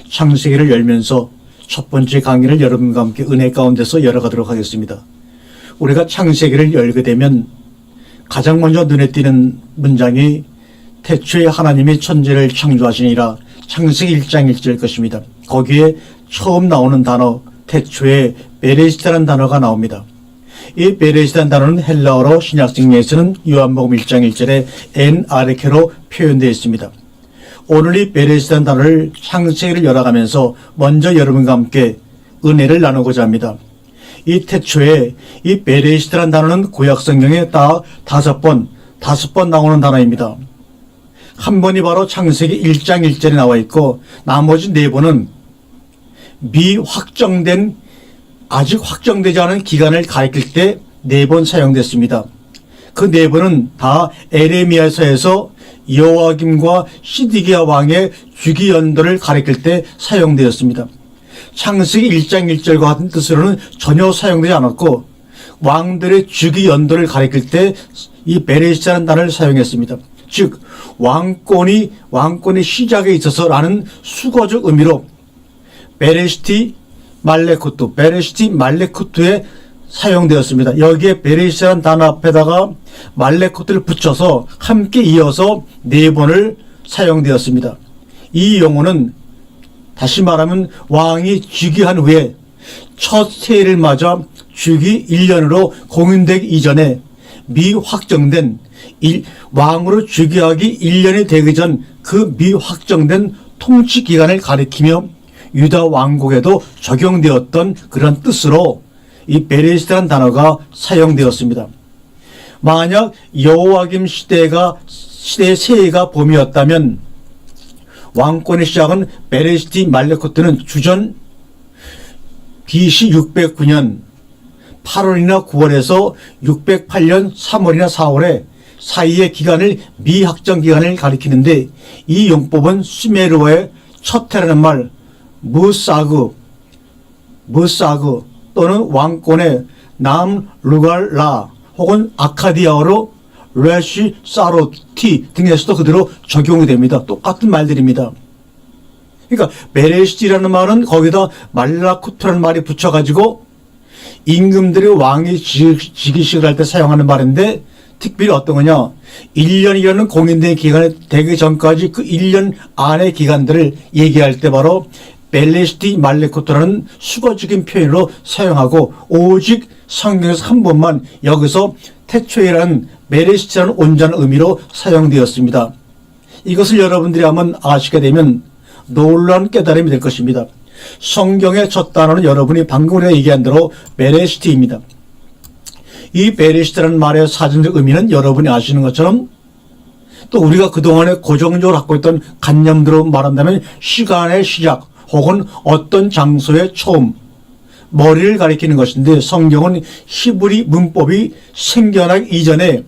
창세기를 열면서 첫 번째 강의를 여러분과 함께 은혜 가운데서 열어가도록 하겠습니다. 우리가 창세기를 열게 되면 가장 먼저 눈에 띄는 문장이 태초에 하나님이 천지를 창조하시니라, 창세기 1장 1절 것입니다. 거기에 처음 나오는 단어 태초에 베레시트라는 단어가 나옵니다. 이 베레시트라는 단어는 헬라어로 신약성경에서는 요한복음 1장 1절에 엔 아르케로 표현되어 있습니다. 오늘 이 베레시트라는 단어를 창세기를 열어가면서 먼저 여러분과 함께 은혜를 나누고자 합니다. 이 태초에 이 베레시트라는 단어는 구약성경에 딱 다섯 번 나오는 단어입니다. 한 번이 바로 창세기 1장 1절에 나와 있고, 나머지 네 번은 미확정된, 아직 확정되지 않은 기간을 가리킬 때 네 번 사용됐습니다. 그 네 번은 다 에레미야서에서 여호와김과 시드기야 왕의 주기 연도를 가리킬 때 사용되었습니다. 창세기 1장 1절과 같은 뜻으로는 전혀 사용되지 않았고, 왕들의 주기 연도를 가리킬 때 이 베레시트라는 단어를 사용했습니다. 즉 왕권이 시작에 있어서라는 수거적 의미로 베레시티 말레쿠트에 사용되었습니다. 여기에 베레시트라는 단어 앞에다가 말레쿠트를 붙여서 함께 이어서 네 번을 사용되었습니다. 이 용어는 다시 말하면 왕이 즉위한 후에 첫 새해를 맞아 주기 1년으로 공인되기 이전에 미확정된 왕으로 즉위하기 1년이 되기 전 그 미확정된 통치 기간을 가리키며 유다 왕국에도 적용되었던 그런 뜻으로 이 베레시트라는 단어가 사용되었습니다. 만약 여호와김 시대의 새해가 봄이었다면 왕권의 시작은 베레시티 말레쿠트는 주전 BC 609년 8월이나 9월에서 608년 3월이나 4월에 사이의 기간을 미확정 기간을 가리키는데, 이 용법은 수메르어의 첫 해라는 말 무사그 또는 왕권의 남 루갈라 혹은 아카디아어로 레시 사로티 등에서도 그대로 적용이 됩니다. 똑같은 말들입니다. 그러니까 베레시티라는 말은 거기다 말라쿠트라는 말이 붙여가지고 임금들의 왕이 즉위식을 할 때 사용하는 말인데, 특별히 어떤 거냐, 1년이라는 공인된 기간이 되기 전까지 그 1년 안의 기간들을 얘기할 때 바로 베레시티 말레쿠트라는 수거적인 표현으로 사용하고, 오직 성경에서 한 번만 여기서 태초에라는 베레시티라는 온전한 의미로 사용되었습니다. 이것을 여러분들이 한번 아시게 되면 놀라운 깨달음이 될 것입니다. 성경의 첫 단어는 여러분이 방금 우리가 얘기한 대로 베레시티입니다. 이 베레시티라는 말의 사전적 의미는 여러분이 아시는 것처럼, 또 우리가 그동안에 고정적으로 갖고 있던 관념대로 말한다면 시간의 시작 혹은 어떤 장소의 처음, 머리를 가리키는 것인데, 성경은 히브리 문법이 생겨나기 이전에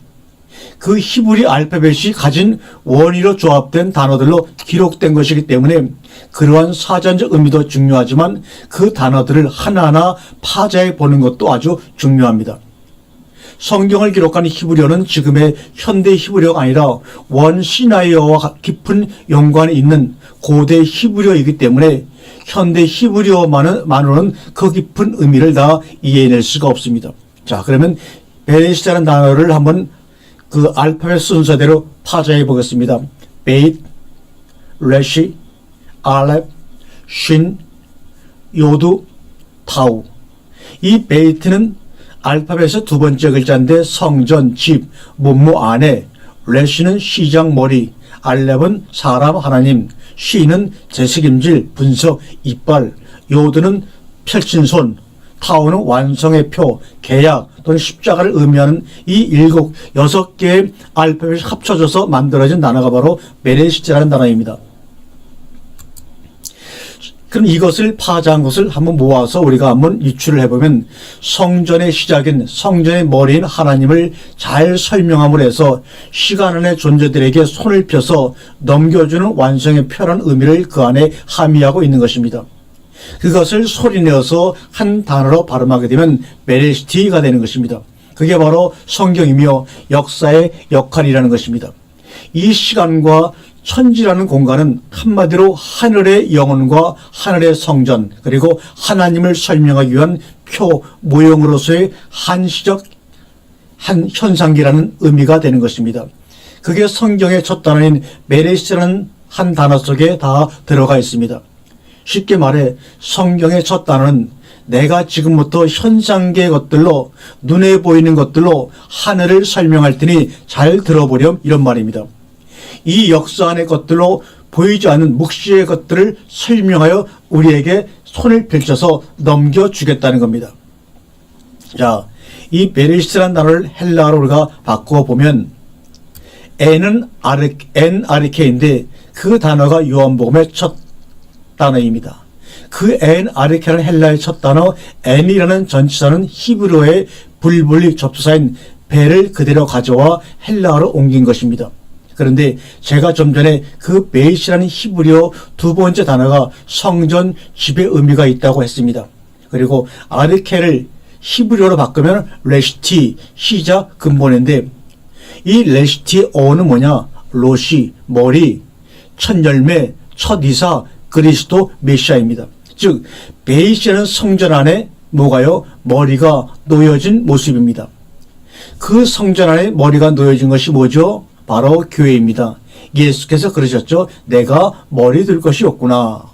그 히브리 알파벳이 가진 원의로 조합된 단어들로 기록된 것이기 때문에 그러한 사전적 의미도 중요하지만 그 단어들을 하나하나 파자해 보는 것도 아주 중요합니다. 성경을 기록한 히브리어는 지금의 현대 히브리어가 아니라 원시나이어와 깊은 연관이 있는 고대 히브리어이기 때문에 현대 히브리어만으로는 그 깊은 의미를 다 이해해낼 수가 없습니다. 자, 그러면 베레시트라는 단어를 한번 그 알파벳 순서대로 파자해 보겠습니다. 베이트, 레시, 알렙, 쉰, 요두, 타우. 이 베이트는 알파벳의 두 번째 글자인데 성전, 집, 문무 안에, 레시는 시작, 머리, 알렙은 사람, 하나님, 쉬는 제식임질, 분석, 이빨, 요드는 펼친 손, 타우는 완성의 표, 계약 또는 십자가를 의미하는 이 6개의 알파벳이 합쳐져서 만들어진 단어가 바로 베레시트라는 단어입니다. 그럼 이것을 파자한 것을 한번 모아서 우리가 한번 유추를 해보면, 성전의 시작인 성전의 머리인 하나님을 잘 설명함으로 해서 시간 안의 존재들에게 손을 펴서 넘겨주는 완성의 표라는 의미를 그 안에 함의하고 있는 것입니다. 그것을 소리내어서 한 단어로 발음하게 되면 베레시티가 되는 것입니다. 그게 바로 성경이며 역사의 역할이라는 것입니다. 이 시간과 천지라는 공간은 한마디로 하늘의 영혼과 하늘의 성전, 그리고 하나님을 설명하기 위한 모형으로서의 한시적 한 현상기라는 의미가 되는 것입니다. 그게 성경의 첫 단어인 베레시라는 한 단어 속에 다 들어가 있습니다. 쉽게 말해 성경의 첫 단어는 내가 지금부터 현상계의 것들로, 눈에 보이는 것들로 하늘을 설명할 테니 잘 들어보렴, 이런 말입니다. 이 역사 안의 것들로 보이지 않는 묵시의 것들을 설명하여 우리에게 손을 펼쳐서 넘겨주겠다는 겁니다. 자, 이 베레시라는 단어를 헬라어로 우리가 바꾸어 보면 N은 NRK인데 그 단어가 요한복음의 첫 단어입니다. 그 NRK라는 헬라의 첫 단어 N이라는 전치사는 히브리어의 불분리 접두사인 베를 그대로 가져와 헬라어로 옮긴 것입니다. 그런데 제가 좀 전에 그 베이시라는 히브리어 두 번째 단어가 성전 집의 의미가 있다고 했습니다. 그리고 아르케를 히브리어로 바꾸면 레시티, 시작 근본인데 이 레시티 어는 뭐냐? 로시, 머리, 첫 열매, 첫 이사, 그리스도 메시아입니다. 즉 베이시라는 성전 안에 뭐가요? 머리가 놓여진 모습입니다. 그 성전 안에 머리가 놓여진 것이 뭐죠? 바로 교회입니다. 예수께서 그러셨죠. 내가 머리 들 것이 없구나.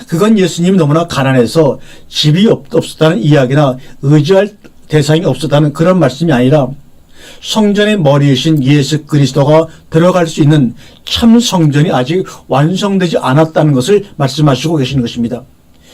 그건 예수님이 너무나 가난해서 집이 없었다는 이야기나 의지할 대상이 없었다는 그런 말씀이 아니라 성전의 머리이신 예수 그리스도가 들어갈 수 있는 참 성전이 아직 완성되지 않았다는 것을 말씀하시고 계시는 것입니다.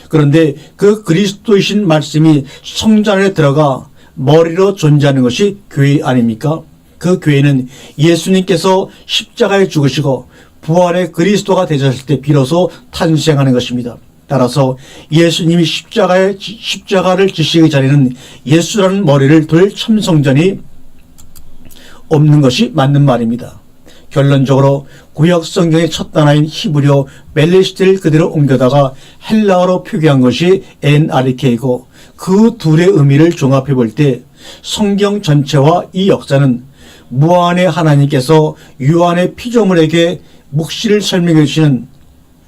그런데 그 그리스도이신 말씀이 성전 안에 들어가 머리로 존재하는 것이 교회 아닙니까? 그 교회는 예수님께서 십자가에 죽으시고 부활의 그리스도가 되셨을 때 비로소 탄생하는 것입니다. 따라서 예수님이 십자가를 지시기 전에는 예수라는 머리를 둘 참성전이 없는 것이 맞는 말입니다. 결론적으로 구약 성경의 첫 단어인 히브리어 멜레시트를 그대로 옮겨다가 헬라어로 표기한 것이 NRK이고 그 둘의 의미를 종합해 볼 때 성경 전체와 이 역사는 무한의 하나님께서 유한의 피조물에게 묵시를 설명해 주시는,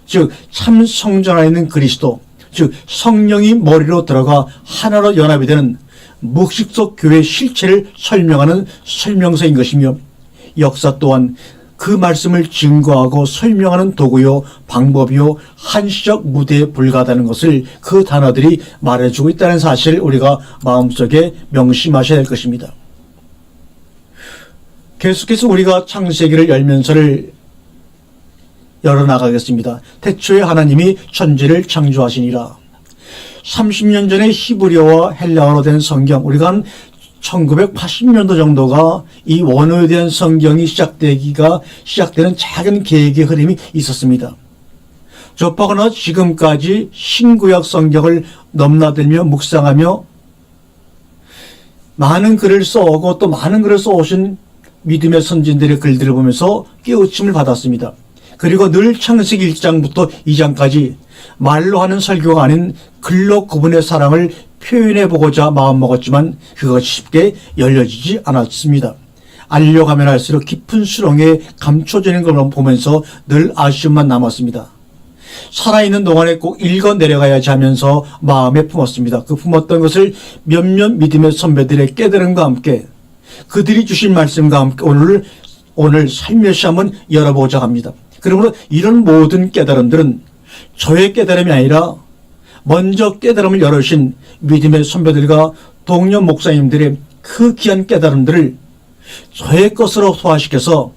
즉 참 성전 안에 있는 그리스도, 즉 성령이 머리로 들어가 하나로 연합이 되는 묵식 속 교회의 실체를 설명하는 설명서인 것이며, 역사 또한 그 말씀을 증거하고 설명하는 도구요 방법이요 한시적 무대에 불과하다는 것을 그 단어들이 말해주고 있다는 사실을 우리가 마음속에 명심하셔야 될 것입니다. 계속해서 우리가 창세기를 열면서를 열어나가겠습니다. 태초에 하나님이 천지를 창조하시니라. 30년 전에 히브리어와 헬라어로 된 성경, 우리가 한 1980년도 정도가 이 원어에 대한 성경이 시작되는 작은 계획의 흐름이 있었습니다. 접하거나 지금까지 신구약 성경을 넘나들며 묵상하며 많은 글을 써오고 또 많은 글을 써오신 믿음의 선진들의 글들을 보면서 깨우침을 받았습니다. 그리고 늘 창세기 1장부터 2장까지 말로 하는 설교가 아닌 글로 그분의 사랑을 표현해보고자 마음먹었지만 그것이 쉽게 열려지지 않았습니다. 알려가면 할수록 깊은 수렁에 감춰지는 걸 보면서 늘 아쉬움만 남았습니다. 살아있는 동안에 꼭 읽어 내려가야지 하면서 마음에 품었습니다. 그 품었던 것을 몇몇 믿음의 선배들의 깨달음과 함께 그들이 주신 말씀과 함께 오늘 살며시 한번 열어보자 합니다. 그러므로 이런 모든 깨달음들은 저의 깨달음이 아니라 먼저 깨달음을 열으신 믿음의 선배들과 동료 목사님들의 그 귀한 깨달음들을 저의 것으로 소화시켜서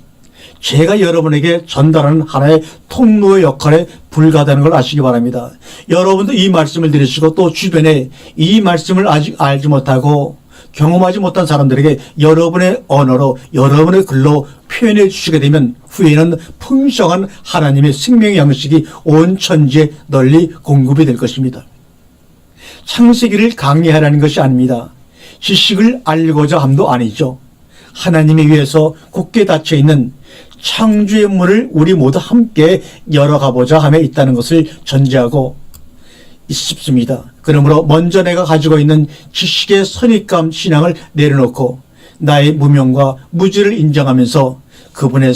제가 여러분에게 전달하는 하나의 통로의 역할에 불과하다는 걸 아시기 바랍니다. 여러분도 이 말씀을 들으시고 또 주변에 이 말씀을 아직 알지 못하고 경험하지 못한 사람들에게 여러분의 언어로 여러분의 글로 표현해 주시게 되면 후에는 풍성한 하나님의 생명의 양식이 온 천지에 널리 공급이 될 것입니다. 창세기를 강의하라는 것이 아닙니다. 지식을 알고자 함도 아니죠. 하나님에 의해서 굳게 닫혀있는 창조의 문을 우리 모두 함께 열어가보자 함에 있다는 것을 전제하고 싶습니다. 그러므로 먼저 내가 가지고 있는 지식의 선입감 신앙을 내려놓고 나의 무명과 무지를 인정하면서 그분의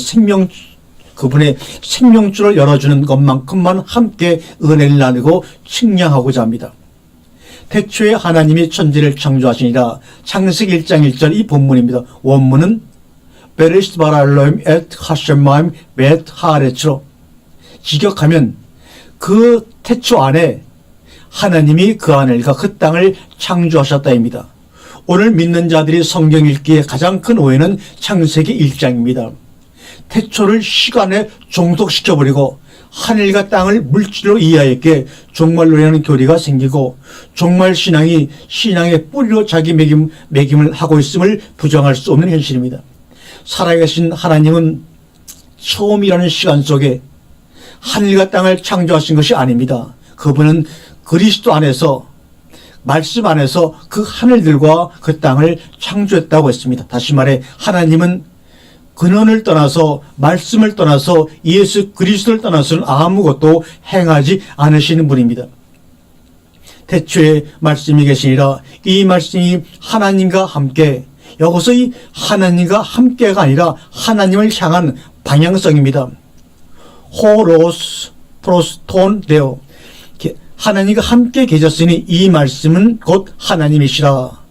그분의 생명줄을 열어주는 것만큼만 함께 은혜를 나누고 측량하고자 합니다. 태초에 하나님이 천지를 창조하시니라. 창세기 1장 1절 이 본문입니다. 원문은 베레시트 바라 엘로힘 엣 하셈마임 벳 하레츠로, 직역하면 그 태초 안에 하나님이 그 하늘과 그 땅을 창조하셨다입니다. 오늘 믿는 자들이 성경 읽기에 가장 큰 오해는 창세기 1장입니다. 태초를 시간에 종속시켜버리고 하늘과 땅을 물질로 이해하였기에 종말론이라는 교리가 생기고 종말신앙이 신앙의 뿌리로 자기 매김을 하고 있음을 부정할 수 없는 현실입니다. 살아계신 하나님은 처음이라는 시간 속에 하늘과 땅을 창조하신 것이 아닙니다. 그분은 그리스도 안에서, 말씀 안에서 그 하늘들과 그 땅을 창조했다고 했습니다. 다시 말해 하나님은 근원을 떠나서, 말씀을 떠나서, 예수 그리스도를 떠나서는 아무것도 행하지 않으시는 분입니다. 태초에 말씀이 계시니라. 이 말씀이 하나님과 함께, 여기서 이 하나님과 함께가 아니라 하나님을 향한 방향성입니다. 호로스 프로스톤 데오, 하나님과 함께 계셨으니 이 말씀은 곧 하나님이시라.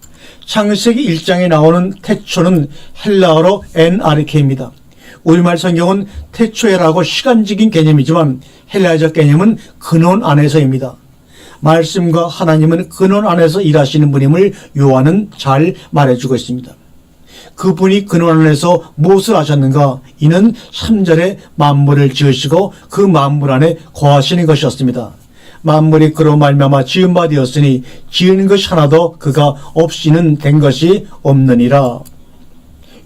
창세기 1장에 나오는 태초는 헬라어로 NRK입니다. 우리말 성경은 태초에라고 시간적인 개념이지만 헬라어적 개념은 근원 안에서입니다. 말씀과 하나님은 근원 안에서 일하시는 분임을 요한은 잘 말해주고 있습니다. 그분이 근원 안에서 무엇을 하셨는가? 이는 3절에 만물을 지으시고 그 만물 안에 거하시는 것이었습니다. 만물이 그로 말미암아 지은 바 되었으니 지은 것이 하나도 그가 없이는 된 것이 없느니라.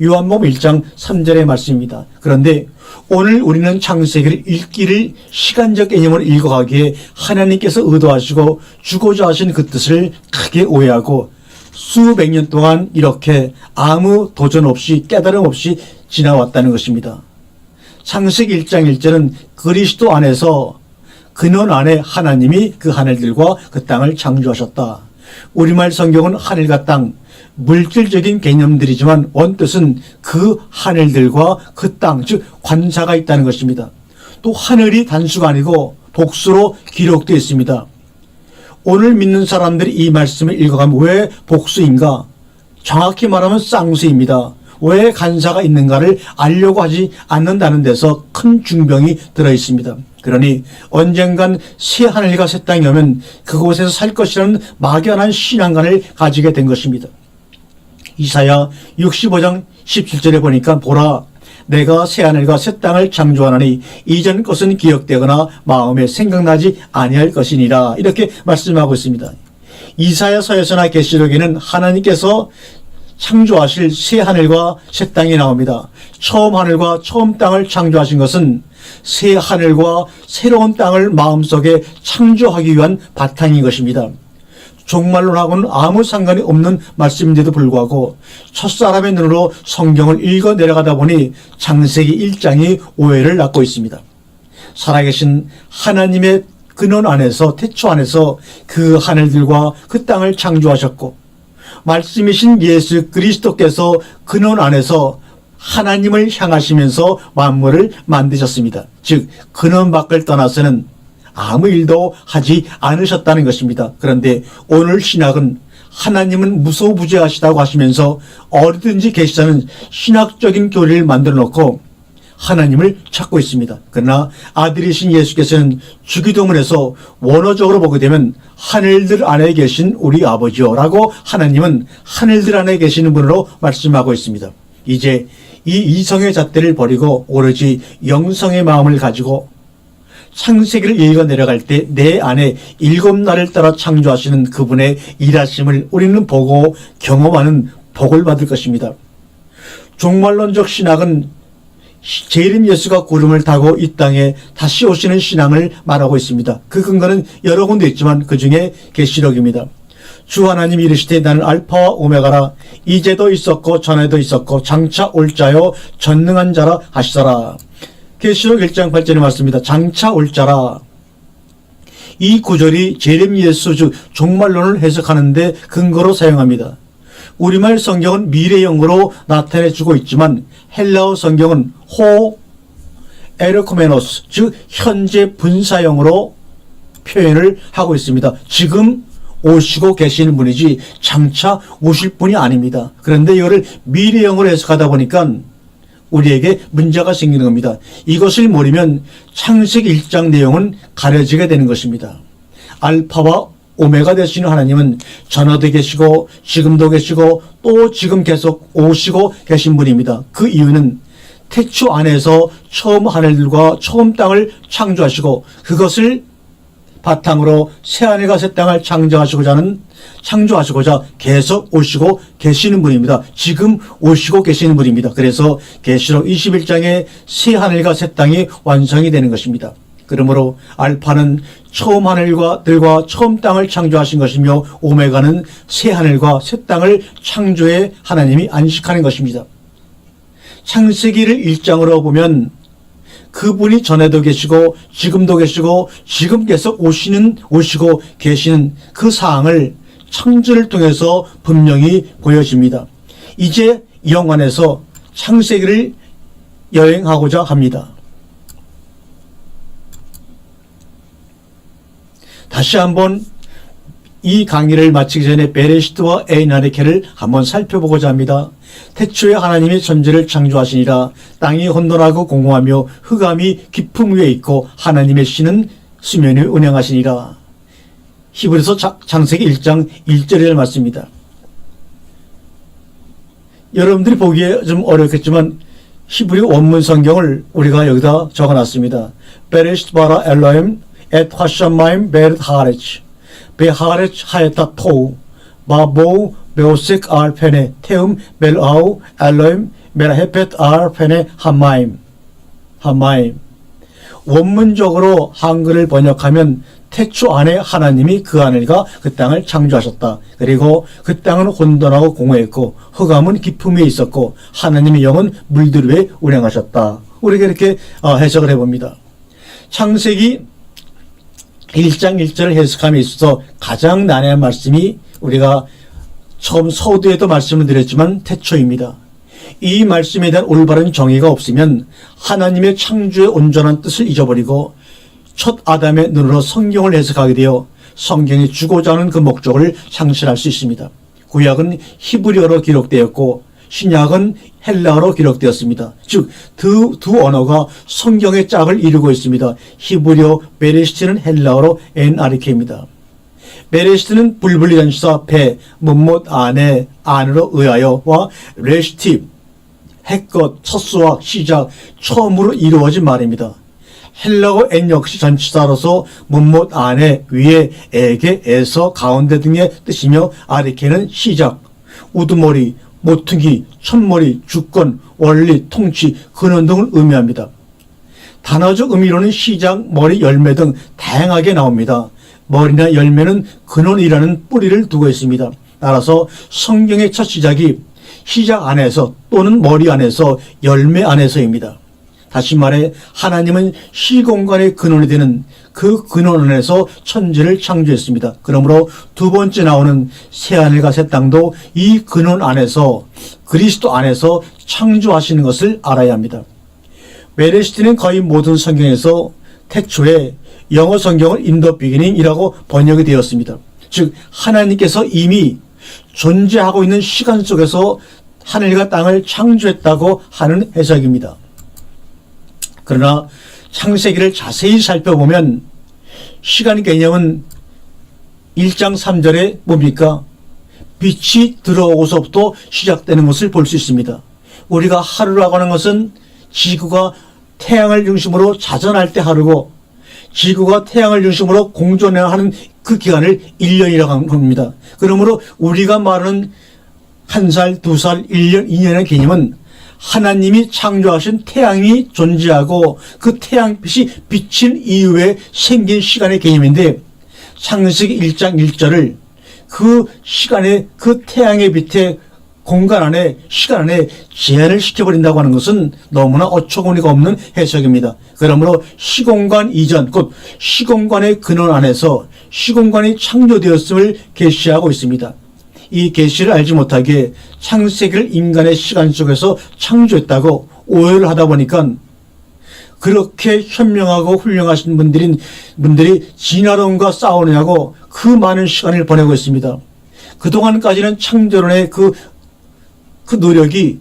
요한복음 1장 3절의 말씀입니다. 그런데 오늘 우리는 창세기를 읽기를 시간적 개념으로 읽어가기에 하나님께서 의도하시고 주고자 하신 그 뜻을 크게 오해하고 수백 년 동안 이렇게 아무 도전 없이 깨달음 없이 지나왔다는 것입니다. 창세기 1장 1절은 그리스도 안에서, 근원 안에 하나님이 그 하늘들과 그 땅을 창조하셨다. 우리말 성경은 하늘과 땅, 물질적인 개념들이지만 원뜻은 그 하늘들과 그 땅, 즉 관사가 있다는 것입니다. 또 하늘이 단수가 아니고 복수로 기록되어 있습니다. 오늘 믿는 사람들이 이 말씀을 읽어가면 왜 복수인가? 정확히 말하면 쌍수입니다. 왜 간사가 있는가를 알려고 하지 않는다는 데서 큰 중병이 들어있습니다. 그러니 언젠간 새 하늘과 새 땅이 오면 그곳에서 살 것이라는 막연한 신앙관을 가지게 된 것입니다. 이사야 65장 17절에 보니까 보라, 내가 새 하늘과 새 땅을 창조하나니 이전 것은 기억되거나 마음에 생각나지 아니할 것이니라, 이렇게 말씀하고 있습니다. 이사야서에서나 계시록에는 하나님께서 창조하실 새 하늘과 새 땅이 나옵니다. 처음 하늘과 처음 땅을 창조하신 것은 새 하늘과 새로운 땅을 마음속에 창조하기 위한 바탕인 것입니다. 종말론하고는 아무 상관이 없는 말씀인데도 불구하고 첫사람의 눈으로 성경을 읽어 내려가다 보니 창세기 1장이 오해를 낳고 있습니다. 살아계신 하나님의 근원 안에서, 태초 안에서 그 하늘들과 그 땅을 창조하셨고, 말씀이신 예수 그리스도께서 근원 안에서 하나님을 향하시면서 만물을 만드셨습니다. 즉 근원 밖을 떠나서는 아무 일도 하지 않으셨다는 것입니다. 그런데 오늘 신학은 하나님은 무소부재하시다고 하시면서 어디든지 계시다는 신학적인 교리를 만들어 놓고 하나님을 찾고 있습니다. 그러나 아들이신 예수께서는 주기도문에서 원어적으로 보게 되면 하늘들 안에 계신 우리 아버지요 라고 하나님은 하늘들 안에 계시는 분으로 말씀하고 있습니다. 이제 이 이성의 잣대를 버리고 오로지 영성의 마음을 가지고 창세기를 읽어 내려갈 때 내 안에 7날을 따라 창조하시는 그분의 일하심을 우리는 보고 경험하는 복을 받을 것입니다. 종말론적 신학은 재림 예수가 구름을 타고 이 땅에 다시 오시는 신앙을 말하고 있습니다. 그 근거는 여러 군데 있지만 그 중에 계시록입니다. 주 하나님이 이르시되 나는 알파와 오메가라, 이제도 있었고 전에도 있었고 장차 올 자요 전능한 자라 하시더라. 계시록 1장 8절에 말씀입니다. 장차 올 자라. 이 구절이 재림 예수 즉 종말론을 해석하는데 근거로 사용합니다. 우리말 성경은 미래형으로 나타내주고 있지만 헬라어 성경은 호 에르코메노스, 즉 현재 분사형으로 표현을 하고 있습니다. 지금 오시고 계시는 분이지 장차 오실 분이 아닙니다. 그런데 이거를 미래형으로 해석하다 보니까 우리에게 문제가 생기는 겁니다. 이것을 모르면 창세기 1장 내용은 가려지게 되는 것입니다. 알파와 오메가 되시는 하나님은 전에도 계시고 지금도 계시고 또 지금 계속 오시고 계신 분입니다. 그 이유는 태초 안에서 처음 하늘들과 처음 땅을 창조하시고 그것을 바탕으로 새하늘과 새 땅을 창조하시고자 계속 오시고 계시는 분입니다. 지금 오시고 계시는 분입니다. 그래서 계시록 21장에 새하늘과 새 땅이 완성이 되는 것입니다. 그러므로 알파는 처음 하늘들과 처음 땅을 창조하신 것이며 오메가는 새하늘과 새 땅을 창조해 하나님이 안식하는 것입니다. 창세기를 1장으로 보면 그분이 전에도 계시고 지금도 계시고 지금 계속 오시고 계시는 그 사항을 창조를 통해서 분명히 보여집니다. 이제 영안에서 창세기를 여행하고자 합니다. 다시 한번 이 강의를 마치기 전에 베레시트와 에인하레케를 한번 살펴보고자 합니다. 태초에 하나님이 천지를 창조하시니라. 땅이 혼돈하고 공허하며 흑암이 깊음 위에 있고 하나님의 신은 수면에 운행하시니라. 히브리서 창세기 1장 1절의 말씀입니다. 여러분들이 보기에 좀 어렵겠지만 히브리 원문 성경을 우리가 여기다 적어놨습니다. 베레시트 바라 엘로임 엣 화샤마임 베르 하레치 베하레치 하에타 토우 마보 베오식 알페네 테움 멜아우 엘로임 메라헤펫 알페네 하마임. 원문적으로 한글을 번역하면 태초 안에 하나님이 그 하늘과 그 땅을 창조하셨다. 그리고 그 땅은 혼돈하고 공허했고 흑암은 깊음에 있었고 하나님의 영은 물들 위에 운행하셨다. 우리가 이렇게 해석을 해봅니다. 창세기 1장 1절을 해석함에 있어서 가장 난해한 말씀이 우리가 처음 서두에도 말씀을 드렸지만 태초입니다. 이 말씀에 대한 올바른 정의가 없으면 하나님의 창조의 온전한 뜻을 잊어버리고 첫 아담의 눈으로 성경을 해석하게 되어 성경이 주고자 하는 그 목적을 상실할 수 있습니다. 구약은 히브리어로 기록되었고 신약은 헬라어로 기록되었습니다. 즉 두 언어가 성경의 짝을 이루고 있습니다. 히브리어 베레시트는 헬라어로 엔아리케입니다. 베레시트는 불분리 전치사 배, 못못 안에, 안으로 의하여와 레시티, 해껏, 첫수와 시작, 처음으로 이루어진 말입니다. 헬라어 엔 역시 전치사로서 못못 안에, 위에, 에게, 에서, 가운데 등의 뜻이며 아리케는 시작, 우두머리, 모퉁이, 첫머리, 주권, 원리, 통치, 근원 등을 의미합니다. 단어적 의미로는 시작, 머리, 열매 등 다양하게 나옵니다. 머리나 열매는 근원이라는 뿌리를 두고 있습니다. 따라서 성경의 첫 시작이 시작 안에서 또는 머리 안에서 열매 안에서입니다. 다시 말해 하나님은 시공간의 근원이 되는 그 근원 안에서 천지를 창조했습니다. 그러므로 두 번째 나오는 새하늘과 새 땅도 이 근원 안에서 그리스도 안에서 창조하시는 것을 알아야 합니다. 베레시트는 거의 모든 성경에서 태초에 영어 성경은 in the beginning이라고 번역이 되었습니다. 즉 하나님께서 이미 존재하고 있는 시간 속에서 하늘과 땅을 창조했다고 하는 해석입니다. 그러나 창세기를 자세히 살펴보면 시간 개념은 1장 3절에 뭡니까? 빛이 들어오고서부터 시작되는 것을 볼 수 있습니다. 우리가 하루라고 하는 것은 지구가 태양을 중심으로 자전할 때 하루고 지구가 태양을 중심으로 공전하는 그 기간을 1년이라고 합니다. 그러므로 우리가 말하는 1살, 2살, 1년, 2년의 개념은 하나님이 창조하신 태양이 존재하고 그 태양빛이 비친 이후에 생긴 시간의 개념인데 창세기 1장 1절을 그 시간에 그 태양의 빛에 공간 안에 시간 안에 제한을 시켜버린다고 하는 것은 너무나 어처구니가 없는 해석입니다. 그러므로 시공간 이전 곧 시공간의 근원 안에서 시공간이 창조되었음을 계시하고 있습니다. 이 계시를 알지 못하게 창세기를 인간의 시간 속에서 창조했다고 오해를 하다 보니까 그렇게 현명하고 훌륭하신 분들이 진화론과 싸우느냐고 그 많은 시간을 보내고 있습니다. 그동안까지는 창조론의 그 노력이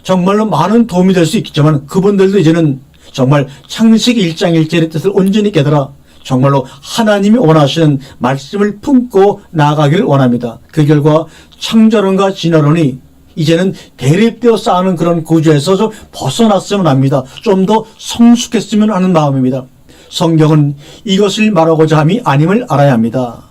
정말로 많은 도움이 될 수 있겠지만 그분들도 이제는 정말 창세기 1장 1절의 뜻을 온전히 깨달아 정말로 하나님이 원하시는 말씀을 품고 나아가기를 원합니다. 그 결과 창조론과 진화론이 이제는 대립되어 싸우는 그런 구조에서 좀 벗어났으면 합니다. 좀 더 성숙했으면 하는 마음입니다. 성경은 이것을 말하고자 함이 아님을 알아야 합니다.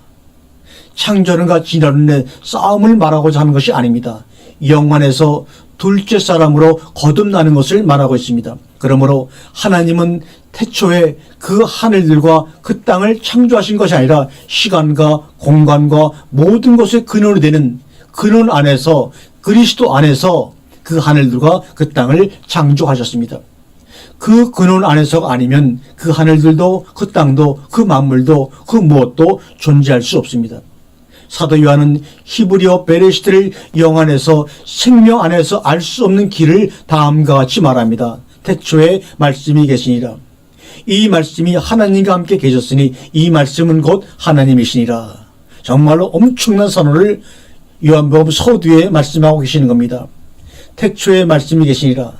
창조론과 진화론의 싸움을 말하고자 하는 것이 아닙니다. 영안에서 둘째 사람으로 거듭나는 것을 말하고 있습니다. 그러므로 하나님은 태초에 그 하늘들과 그 땅을 창조하신 것이 아니라 시간과 공간과 모든 것의 근원이 되는 근원 안에서 그리스도 안에서 그 하늘들과 그 땅을 창조하셨습니다. 그 근원 안에서가 아니면 그 하늘들도 그 땅도 그 만물도 그 무엇도 존재할 수 없습니다. 사도 요한은 히브리어 베레시트를 영안에서 생명 안에서 알 수 없는 길을 다음과 같이 말합니다. 태초에 말씀이 계시니라. 이 말씀이 하나님과 함께 계셨으니 이 말씀은 곧 하나님이시니라. 정말로 엄청난 선언을 요한복음 서두에 말씀하고 계시는 겁니다. 태초에 말씀이 계시니라.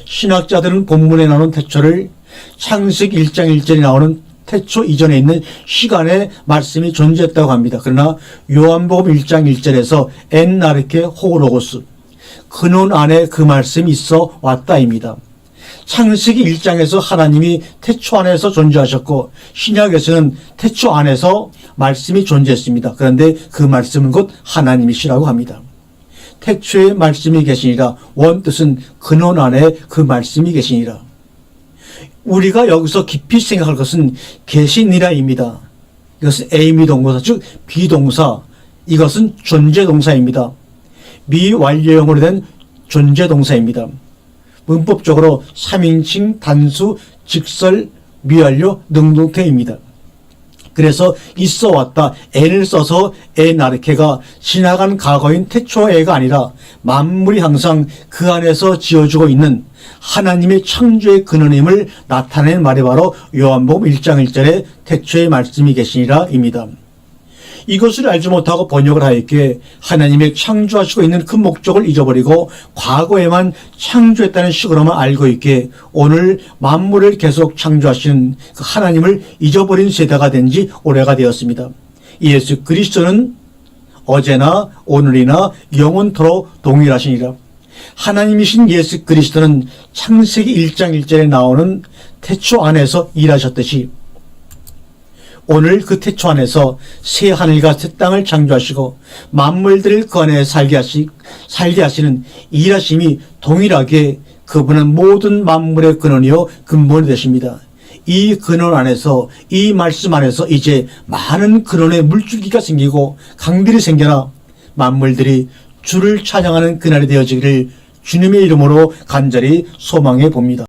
신학자들은 본문에 나오는 태초를 창세기 1장 1절에 나오는 태초 이전에 있는 시간에 말씀이 존재했다고 합니다. 그러나 요한복음 1장 1절에서 엔나르케 호로고스 근원 안에 그 말씀이 있어 왔다입니다. 창세기 1장에서 하나님이 태초 안에서 존재하셨고 신약에서는 태초 안에서 말씀이 존재했습니다. 그런데 그 말씀은 곧 하나님이시라고 합니다. 태초에 말씀이 계시니라. 원뜻은 근원 안에 그 말씀이 계시니라. 우리가 여기서 깊이 생각할 것은 계시니라입니다. 이것은 에이미 동사, 즉 비동사, 이것은 존재동사입니다. 미완료형으로 된 존재동사입니다. 문법적으로 3인칭 단수 직설 미완료 능동태입니다. 그래서 있어 왔다 n을 써서 에나르케가 지나간 과거인 태초에가 아니라 만물이 항상 그 안에서 지어주고 있는 하나님의 창조의 근원임을 나타낸 말이 바로 요한복음 1장 1절에 태초에 말씀이 계시니라 입니다. 이것을 알지 못하고 번역을 하였기에 하나님의 창조하시고 있는 그 목적을 잊어버리고 과거에만 창조했다는 식으로만 알고 있기에 오늘 만물을 계속 창조하시는 그 하나님을 잊어버린 세대가 된 지 오래가 되었습니다. 예수 그리스도는 어제나 오늘이나 영원토록 동일하시니라. 하나님이신 예수 그리스도는 창세기 1장 1절에 나오는 태초 안에서 일하셨듯이 오늘 그 태초 안에서 새 하늘과 새 땅을 창조하시고 만물들을 그 안에 살게 하시는 일하심이 동일하게 그분은 모든 만물의 근원이요 근본이 되십니다. 이 근원 안에서 이 말씀 안에서 이제 많은 근원의 물줄기가 생기고 강들이 생겨나 만물들이 주를 찬양하는 그날이 되어지기를 주님의 이름으로 간절히 소망해 봅니다.